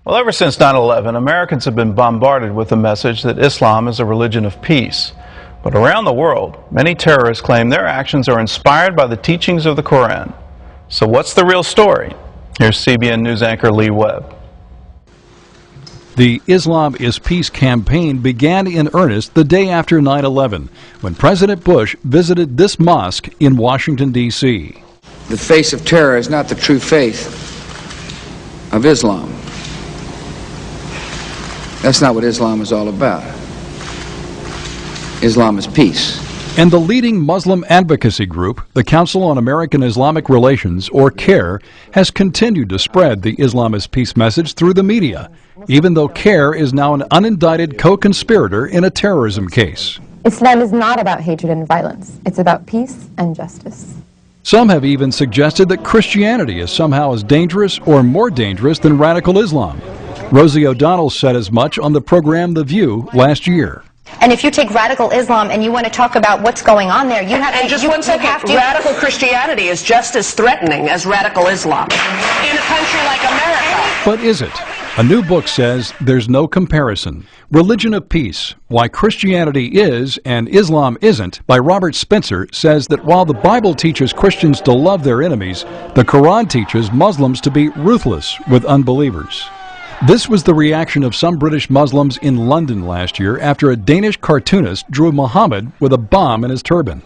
Well, ever since 9/11, Americans have been bombarded with the message that Islam is a religion of peace. But around the world, many terrorists claim their actions are inspired by the teachings of the Quran. So what's the real story? Here's CBN News anchor Lee Webb. The Islam is Peace campaign began in earnest the day after 9/11, when President Bush visited this mosque in Washington, D.C. The face of terror is not the true faith of Islam. That's not what Islam is all about. Islam is peace. And the leading Muslim advocacy group, the Council on American Islamic Relations, or CAIR, has continued to spread the Islam is peace message through the media, even though CAIR is now an unindicted co-conspirator in a terrorism case. Islam is not about hatred and violence. It's about peace and justice. Some have even suggested that Christianity is somehow as dangerous or more dangerous than radical Islam. Rosie O'Donnell said as much on the program The View last year. And if you take radical Islam and you want to talk about what's going on there, you have to... And just one second, radical Christianity is just as threatening as radical Islam in a country like America. But is it? A new book says there's no comparison. Religion of Peace, Why Christianity Is and Islam Isn't, by Robert Spencer, says that while the Bible teaches Christians to love their enemies, the Quran teaches Muslims to be ruthless with unbelievers. This was the reaction of some British Muslims in London last year after a Danish cartoonist drew Muhammad with a bomb in his turban.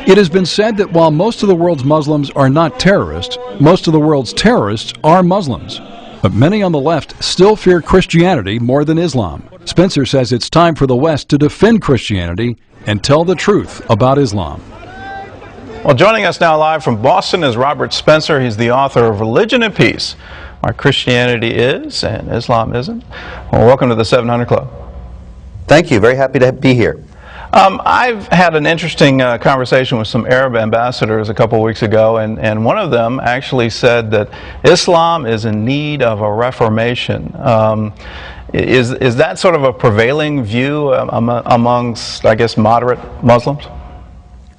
It has been said that while most of the world's Muslims are not terrorists, most of the world's terrorists are Muslims. But many on the left still fear Christianity more than Islam. Spencer says it's time for the West to defend Christianity and tell the truth about Islam. Well, joining us now live from Boston is Robert Spencer. He's the author of Religion and Peace, Why Christianity Is and Islam Isn't. Well, welcome to the 700 Club. Thank you. Very happy to be here. I've had an interesting conversation with some Arab ambassadors a couple of weeks ago, and one of them actually said that Islam is in need of a reformation. Is that sort of a prevailing view amongst, I guess, moderate Muslims?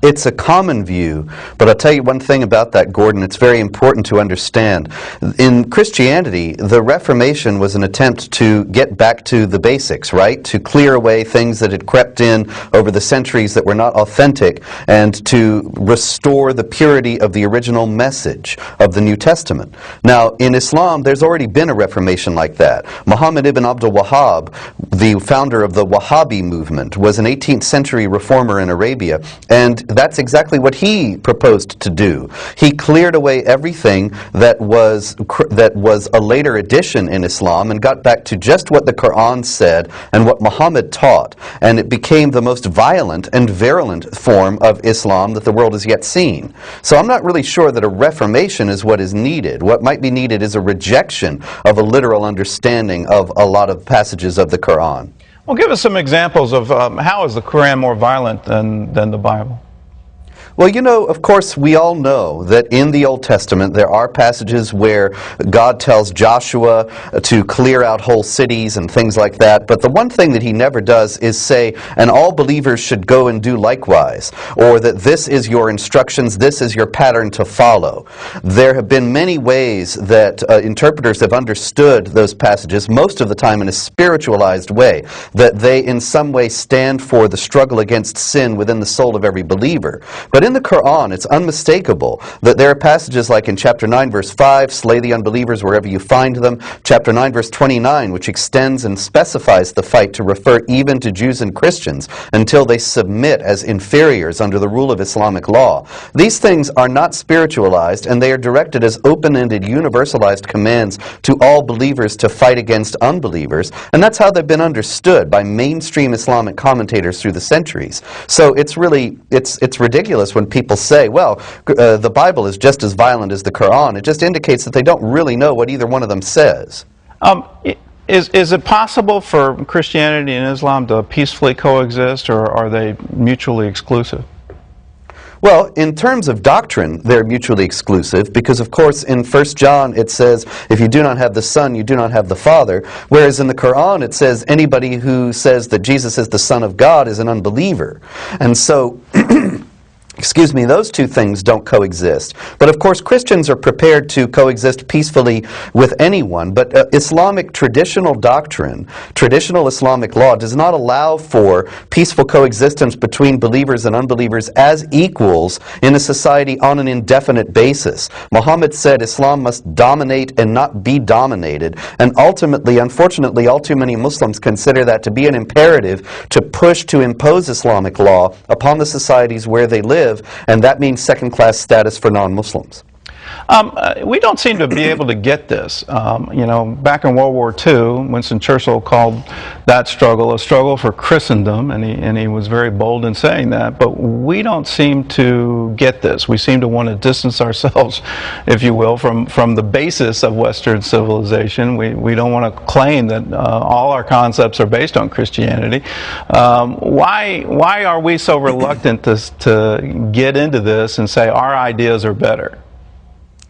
It's a common view, but I'll tell you one thing about that, Gordon. It's very important to understand. In Christianity, the Reformation was an attempt to get back to the basics, right? To clear away things that had crept in over the centuries that were not authentic, and to restore the purity of the original message of the New Testament. Now, in Islam, there's already been a Reformation like that. Muhammad ibn Abdul Wahhab, the founder of the Wahhabi movement, was an 18th century reformer in Arabia, and that's exactly what he proposed to do. He cleared away everything that was a later addition in Islam and got back to just what the Quran said and what Muhammad taught. And it became the most violent and virulent form of Islam that the world has yet seen. So I'm not really sure that a reformation is what is needed. What might be needed is a rejection of a literal understanding of a lot of passages of the Quran. Well, give us some examples of how is the Quran more violent than the Bible? Well, you know, of course, we all know that in the Old Testament there are passages where God tells Joshua to clear out whole cities and things like that, but the one thing that he never does is say, and all believers should go and do likewise, or that this is your instructions, this is your pattern to follow. There have been many ways that interpreters have understood those passages, most of the time in a spiritualized way, that they in some way stand for the struggle against sin within the soul of every believer. But in the Quran, it's unmistakable that there are passages like in chapter 9, verse 5, slay the unbelievers wherever you find them. Chapter 9, verse 29, which extends and specifies the fight to refer even to Jews and Christians until they submit as inferiors under the rule of Islamic law. These things are not spiritualized, and they are directed as open-ended, universalized commands to all believers to fight against unbelievers, and that's how they've been understood by mainstream Islamic commentators through the centuries. So it's really, it's ridiculous when people say, well, the Bible is just as violent as the Quran. It just indicates that they don't really know what either one of them says. Is it possible for Christianity and Islam to peacefully coexist, or are they mutually exclusive? Well, in terms of doctrine, they're mutually exclusive because, of course, in 1 John it says, if you do not have the Son, you do not have the Father, whereas in the Quran it says anybody who says that Jesus is the Son of God is an unbeliever. And so excuse me, those two things don't coexist. But of course, Christians are prepared to coexist peacefully with anyone. But Islamic traditional doctrine, traditional Islamic law, does not allow for peaceful coexistence between believers and unbelievers as equals in a society on an indefinite basis. Muhammad said Islam must dominate and not be dominated. And ultimately, unfortunately, all too many Muslims consider that to be an imperative to push to impose Islamic law upon the societies where they live. And that means second-class status for non-Muslims. We don't seem to be able to get this. You know, back in World War II, Winston Churchill called that struggle a struggle for Christendom, and he was very bold in saying that. But we don't seem to get this. We seem to want to distance ourselves, if you will, from the basis of Western civilization. We don't want to claim that all our concepts are based on Christianity. Why are we so reluctant to get into this and say our ideas are better?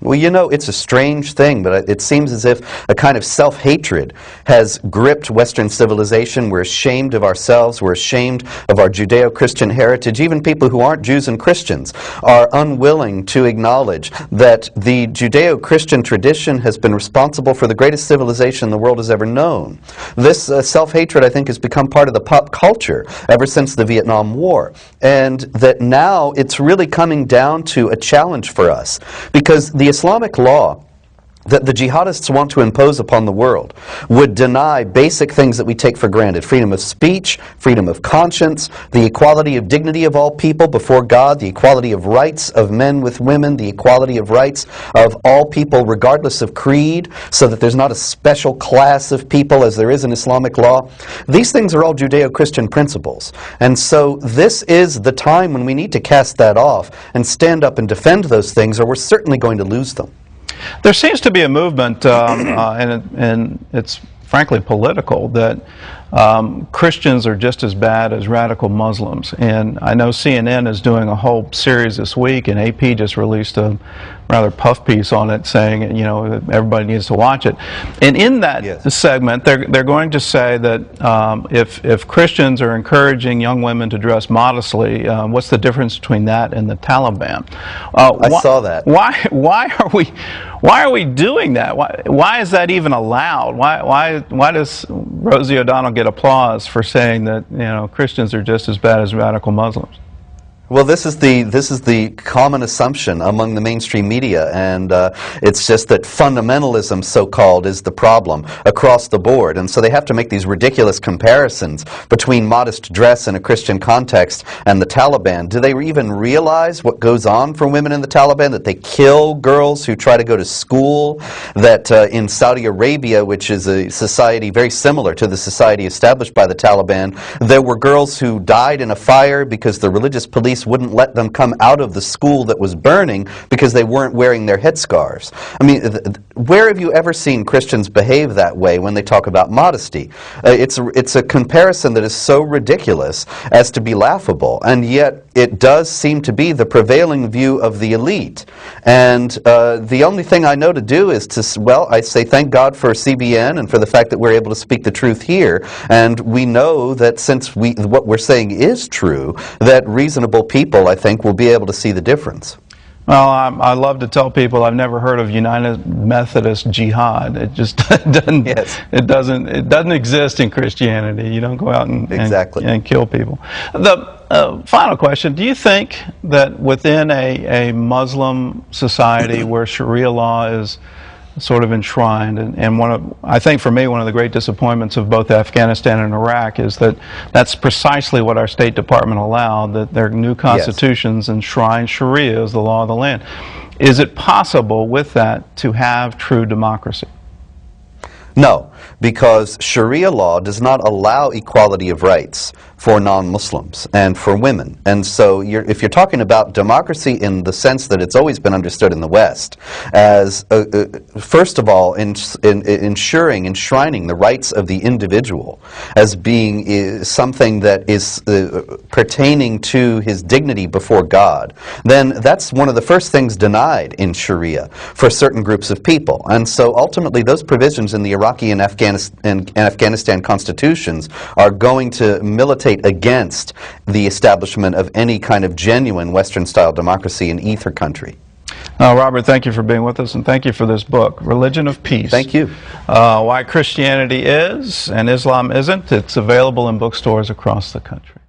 Well, you know, it's a strange thing, but it seems as if a kind of self-hatred has gripped Western civilization. We're ashamed of ourselves. We're ashamed of our Judeo-Christian heritage. Even people who aren't Jews and Christians are unwilling to acknowledge that the Judeo-Christian tradition has been responsible for the greatest civilization the world has ever known. This self-hatred, I think, has become part of the pop culture ever since the Vietnam War. And that now it's really coming down to a challenge for us, because the Islamic law that the jihadists want to impose upon the world would deny basic things that we take for granted: freedom of speech, freedom of conscience, the equality of dignity of all people before God, the equality of rights of men with women, the equality of rights of all people regardless of creed, so that there's not a special class of people as there is in Islamic law. These things are all Judeo-Christian principles. And so this is the time when we need to cast that off and stand up and defend those things, or we're certainly going to lose them. There seems to be a movement, and it's frankly political, that Christians are just as bad as radical Muslims. And I know CNN is doing a whole series this week, and AP just released a rather puff piece on it saying, you know, that everybody needs to watch it. And in that segment, they're going to say that if Christians are encouraging young women to dress modestly, what's the difference between that and the Taliban? I saw that. Why are we doing that? Why is that even allowed? Why does Rosie O'Donnell get applause for saying that, you know, Christians are just as bad as radical Muslims? Well, this is the common assumption among the mainstream media, and it's just that fundamentalism, so-called, is the problem across the board. And so they have to make these ridiculous comparisons between modest dress in a Christian context and the Taliban. Do they even realize what goes on for women in the Taliban? That they kill girls who try to go to school? That in Saudi Arabia, which is a society very similar to the society established by the Taliban, there were girls who died in a fire because the religious police wouldn't let them come out of the school that was burning because they weren't wearing their headscarves. I mean, where have you ever seen Christians behave that way when they talk about modesty? It's a comparison that is so ridiculous as to be laughable, and yet it does seem to be the prevailing view of the elite. And the only thing I know to do is to, well, I say thank God for CBN and for the fact that we're able to speak the truth here, and we know that since what we're saying is true, that reasonable people, I think, will be able to see the difference. Well, I love to tell people I've never heard of United Methodist Jihad. It just doesn't. Yes. It doesn't exist in Christianity. You don't go out and kill people. The final question: do you think that within a Muslim society where Sharia law is sort of enshrined, and I think for me one of the great disappointments of both Afghanistan and Iraq is that that's precisely what our State Department allowed, that their new constitutions enshrine Sharia as the law of the land. Is it possible with that to have true democracy? No, because Sharia law does not allow equality of rights. for non-Muslims and for women. And so if you're talking about democracy in the sense that it's always been understood in the West as, first of all, enshrining the rights of the individual as being something that is pertaining to his dignity before God, then that's one of the first things denied in Sharia for certain groups of people. And so ultimately those provisions in the Iraqi and Afghanistan constitutions are going to militate against the establishment of any kind of genuine Western-style democracy in either country. Robert, thank you for being with us, and thank you for this book, Religion of Peace. Thank you. Why Christianity is and Islam isn't. It's available in bookstores across the country.